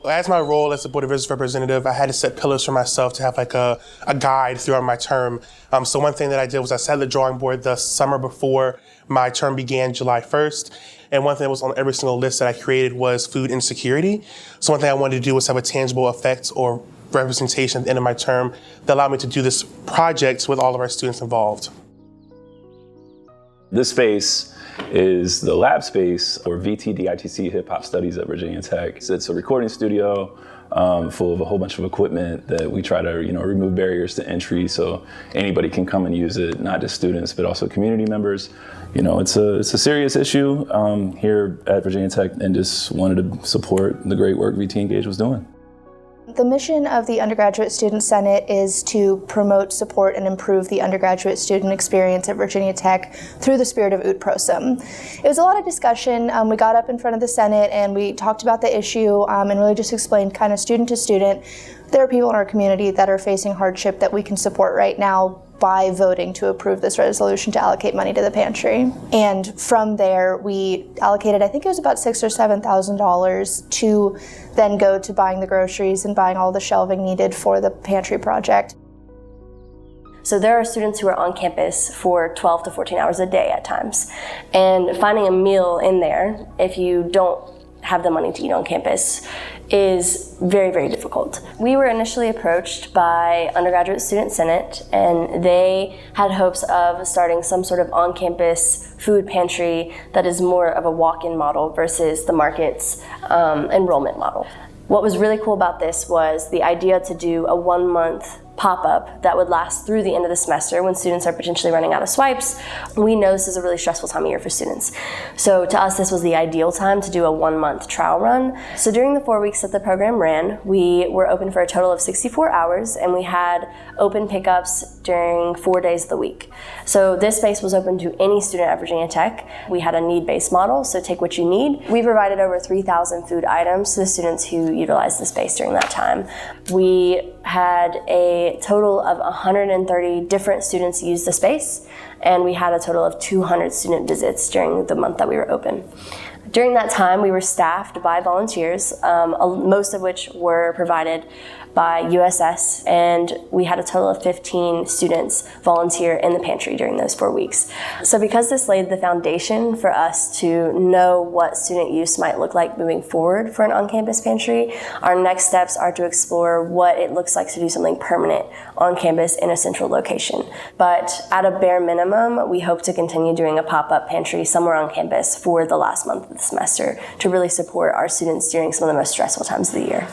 As my role as a Board of Visitors representative, I had to set pillars for myself to have like a guide throughout my term. So one thing that I did was I sat at the drawing board the summer before my term began, July 1st. And one thing that was on every single list that I created was food insecurity. So one thing I wanted to do was have a tangible effect or representation at the end of my term that allowed me to do this project with all of our students involved. This space is the lab space for VTDITC Hip Hop Studies at Virginia Tech. So it's a recording studio full of a whole bunch of equipment that we try to remove barriers to entry so anybody can come and use it, not just students, but also community members. It's a serious issue here at Virginia Tech, and just wanted to support the great work VT Engage was doing. The mission of the Undergraduate Student Senate is to promote, support, and improve the undergraduate student experience at Virginia Tech through the spirit of Ut Prosim. It was a lot of discussion. We got up in front of the Senate and we talked about the issue and really just explained kind of student to student, there are people in our community that are facing hardship that we can support right now by voting to approve this resolution to allocate money to the pantry. And from there, we allocated, I think it was about $6,000 or $7,000 to then go to buying the groceries and buying all the shelving needed for the pantry project. So there are students who are on campus for 12 to 14 hours a day at times. And finding a meal in there, if you don't have the money to eat on campus, is very, very difficult. We were initially approached by Undergraduate Student Senate, and they had hopes of starting some sort of on-campus food pantry that is more of a walk-in model versus the market's enrollment model. What was really cool about this was the idea to do a 1-month pop-up that would last through the end of the semester when students are potentially running out of swipes. We know this is a really stressful time of year for students. So to us, this was the ideal time to do a 1-month trial run. So during the 4 weeks that the program ran, we were open for a total of 64 hours, and we had open pickups during 4 days of the week. So this space was open to any student at Virginia Tech. We had a need-based model, so take what you need. We provided over 3,000 food items to the students who utilized the space during that time. We had a total of 130 different students use the space, and we had a total of 200 student visits during the month that we were open. During that time, we were staffed by volunteers, most of which were provided by USS, and we had a total of 15 students volunteer in the pantry during those 4 weeks. So because this laid the foundation for us to know what student use might look like moving forward for an on-campus pantry, our next steps are to explore what it looks like to do something permanent on campus in a central location. But at a bare minimum, we hope to continue doing a pop-up pantry somewhere on campus for the last month of the semester to really support our students during some of the most stressful times of the year.